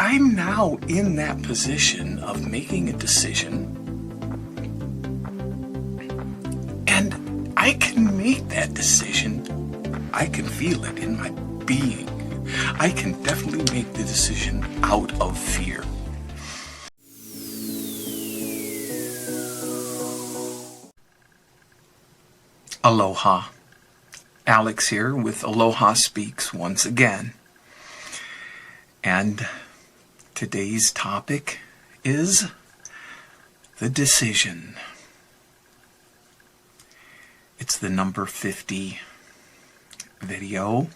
I'm now in that position of making a decision, and I can make that decision. I can feel it in my being. I can definitely make the decision out of fear. Aloha. Alex here with Aloha Speaks once again. And today's topic is the decision. It's the number 50 video.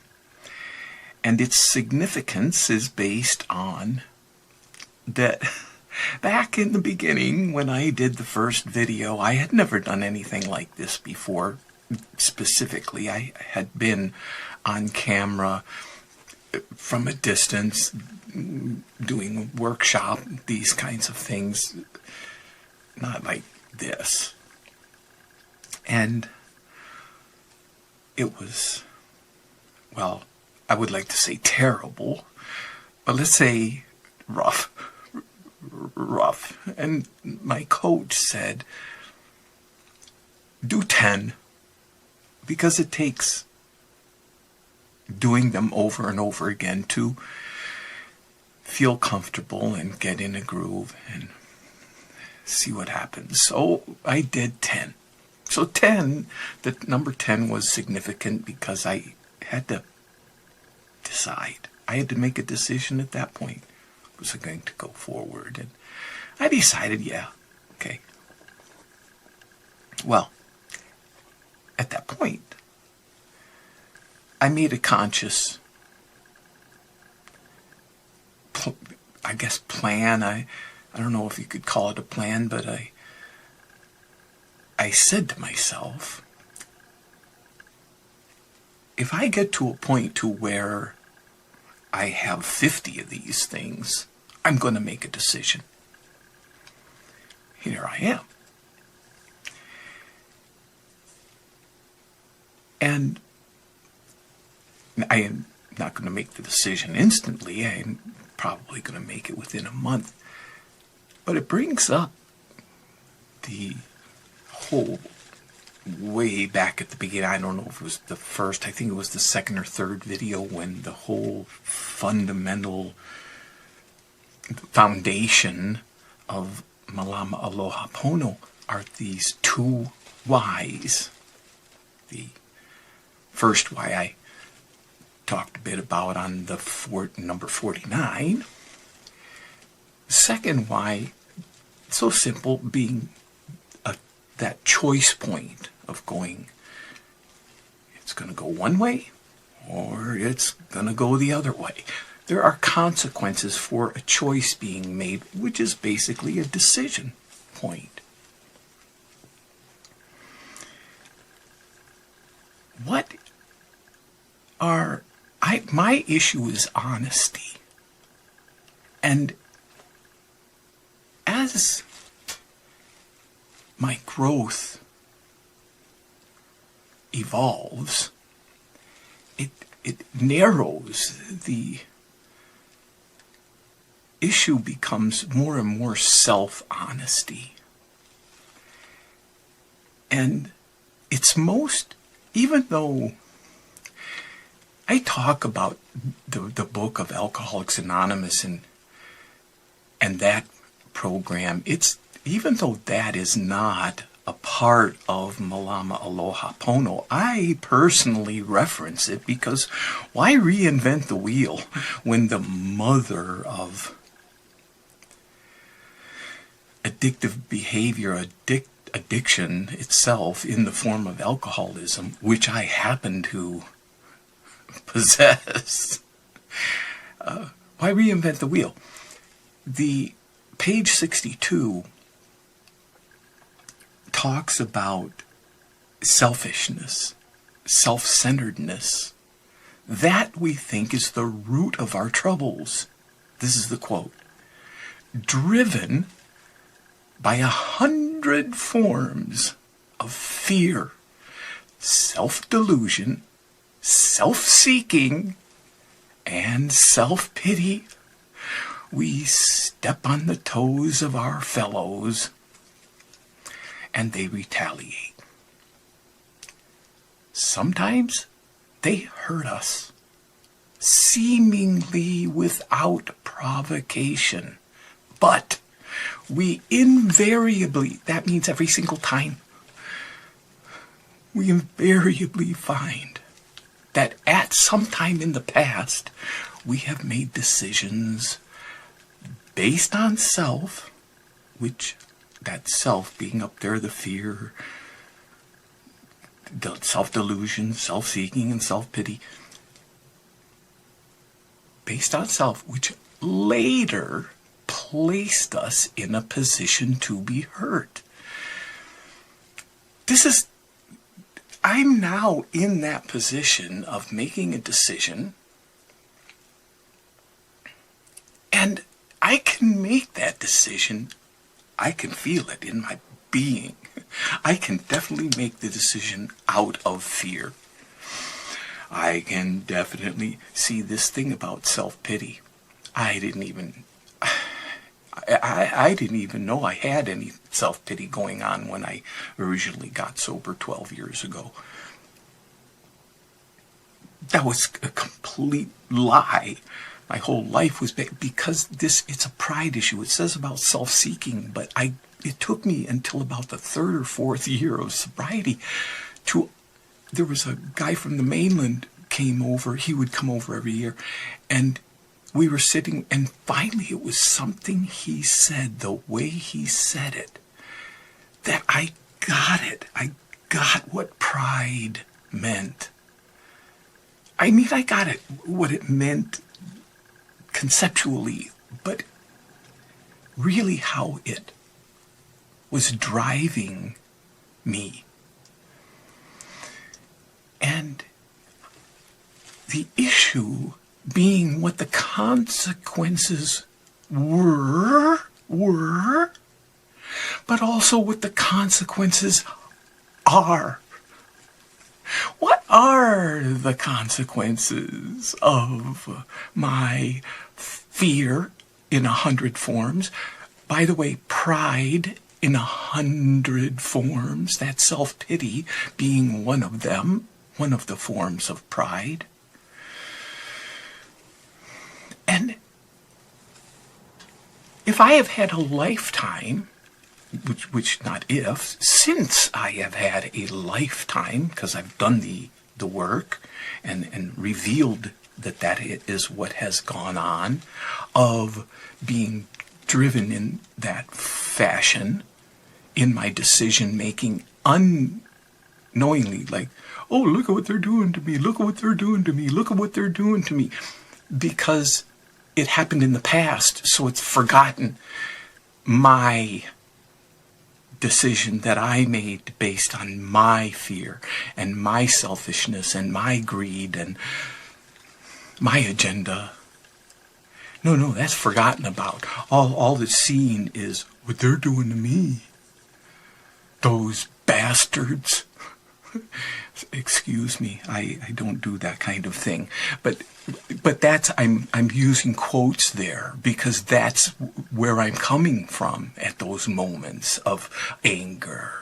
And its significance is based on that back in the beginning when I did the first video, I had never done anything like this before. Specifically, I had been on camera from a distance, doing a workshop, these kinds of things, not like this. And it was, well, I would like to say terrible, but let's say rough. And my coach said, do 10, because it takes doing them over and over again to feel comfortable and get in a groove and see what happens. So I did 10. So 10, the number 10 was significant because I had to decide. I had to make a decision at that point. Was I going to go forward? And I decided, yeah, okay. Well, at that point, I made a conscious, plan. I don't know if you could call it a plan, but I said to myself, if I get to a point to where I have 50 of these things, I'm going to make a decision. Here I am. And I am not going to make the decision instantly. I'm probably going to make it within a month. But it brings up the whole way back at the beginning. I don't know if it was the first, I think it was the second or third video when the whole fundamental foundation of Malama Aloha Pono are these two whys. The first why I talked a bit about on the number 49. Second why, so simple, being that choice point of going, it's going to go one way or it's going to go the other way. There are consequences for a choice being made, which is basically a decision point. My issue is honesty. And as my growth evolves, it narrows. The issue becomes more and more self-honesty. And it's most, even though I talk about the book of Alcoholics Anonymous and that program, it's, even though that is not a part of Malama Aloha Pono, I personally reference it because why reinvent the wheel when the mother of addictive behavior, addiction itself in the form of alcoholism, which I happen to possess, why reinvent the wheel? The page 62 talks about selfishness, self-centeredness. That we think is the root of our troubles. This is the quote. Driven by 100 forms of fear, self-delusion, self-seeking, and self-pity, we step on the toes of our fellows and they retaliate. Sometimes they hurt us, seemingly without provocation. But we invariably, that means every single time, we invariably find that at some time in the past, we have made decisions based on self, which that self being up there, the fear, the self-delusion, self-seeking, and self-pity, based on self, which later placed us in a position to be hurt. I'm now in that position of making a decision, and I can make that decision. I can feel it in my being. I can definitely make the decision out of fear. I can definitely see this thing about self-pity. I didn't even know I had any self-pity going on when I originally got sober 12 years ago. That was a complete lie. My whole life was because it's a pride issue. It says about self-seeking, but it took me until about the third or fourth year of sobriety there was a guy from the mainland came over. He would come over every year, and we were sitting, and finally it was something he said, the way he said it, that I got it. I got what pride meant. I mean, I got it, what it meant conceptually, but really how it was driving me. And the issue being what the consequences were, but also what the consequences are. What are the consequences of my fear in 100 forms? By the way, pride in 100 forms, that self-pity being one of them, one of the forms of pride. And if I have had a lifetime, since I have had a lifetime, because I've done the work and revealed that is what has gone on, of being driven in that fashion in my decision making unknowingly, like, oh, look at what they're doing to me, look at what they're doing to me, look at what they're doing to me, because it happened in the past, so it's forgotten my decision that I made based on my fear and my selfishness and my greed and my agenda. No, that's forgotten about. All that's seen is what they're doing to me. Those bastards. Excuse me, I don't do that kind of thing. But that's, I'm using quotes there because that's where I'm coming from at those moments of anger.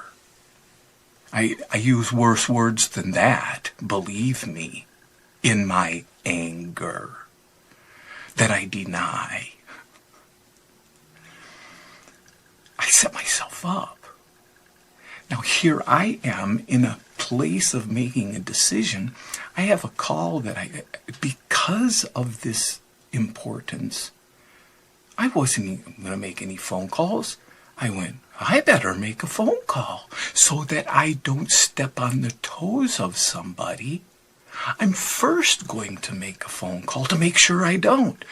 I use worse words than that, believe me, in my anger that I deny. I set myself up. Now here I am in a place of making a decision. I have a call that because of this importance, I wasn't going to make any phone calls. I went, I better make a phone call so that I don't step on the toes of somebody. I'm first going to make a phone call to make sure I don't.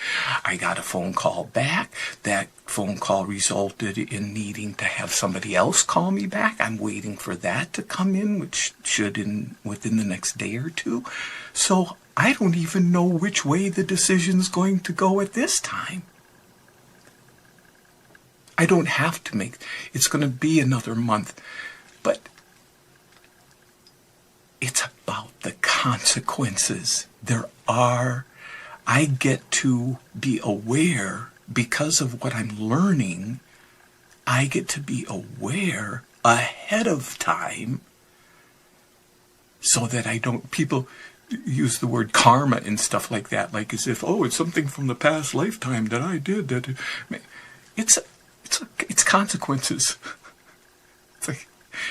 I got a phone call back. That phone call resulted in needing to have somebody else call me back. I'm waiting for that to come in, which should within the next day or two. So I don't even know which way the decision's going to go at this time. I don't have to make, it's going to be another month, but it's about the consequences. I get to be aware because of what I'm learning, I get to be aware ahead of time so that I don't, people use the word karma and stuff like that, like as if, oh, it's something from the past lifetime that I did. That it's consequences. It's like,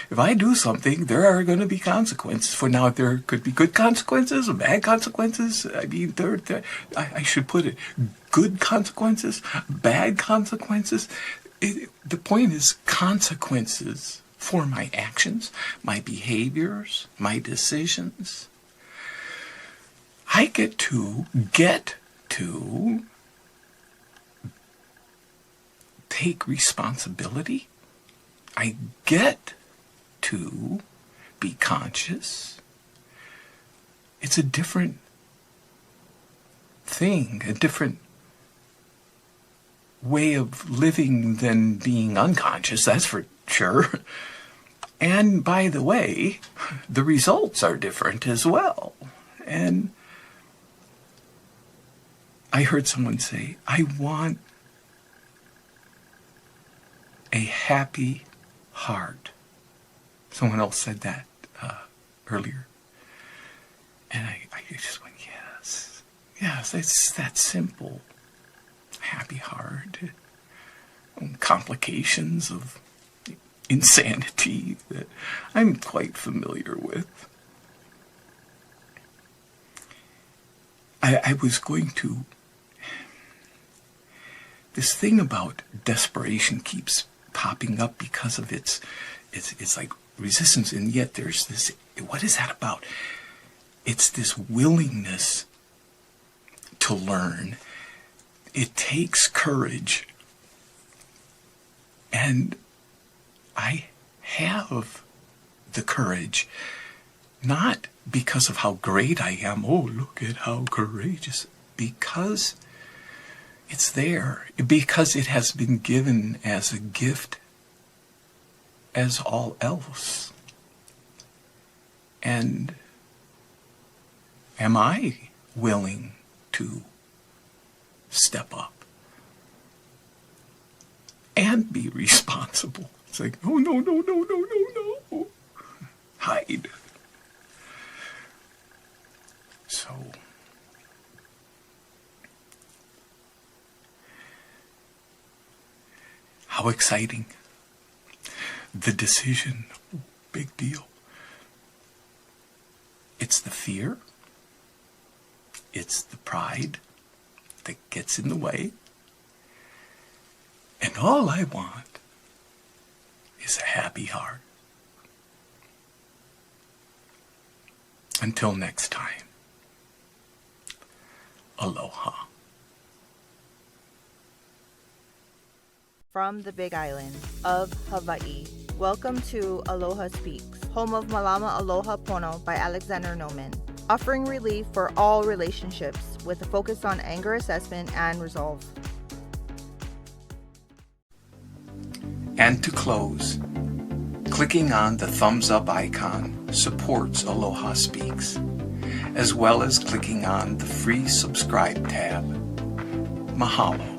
if I do something, there are going to be consequences. For now, there could be good consequences or bad consequences. I mean, I should put it, good consequences, bad consequences. The point is consequences for my actions, my behaviors, my decisions. I get to take responsibility. I get to be conscious. It's a different thing, a different way of living than being unconscious, that's for sure. And by the way, the results are different as well. And I heard someone say, I want a happy heart. Someone else said that earlier. And I just went, yes, it's that simple. Happy heart. Complications of insanity that I'm quite familiar with. I was going to... This thing about desperation keeps popping up because of it's like resistance, and yet there's this, what is that about? It's this willingness to learn. It takes courage, and I have the courage, not because of how great I am, oh, look at how courageous, because it's there, because it has been given as a gift as all else. And am I willing to step up and be responsible? It's like, oh, no. Hide. So, how exciting. The decision, big deal. It's the fear. It's the pride that gets in the way. And all I want is a happy heart. Until next time, aloha. From the Big Island of Hawaii, welcome to Aloha Speaks, home of Malama Aloha Pono by Alexander Noman, offering relief for all relationships with a focus on anger assessment and resolve. And to close, clicking on the thumbs up icon supports Aloha Speaks, as well as clicking on the free subscribe tab. Mahalo.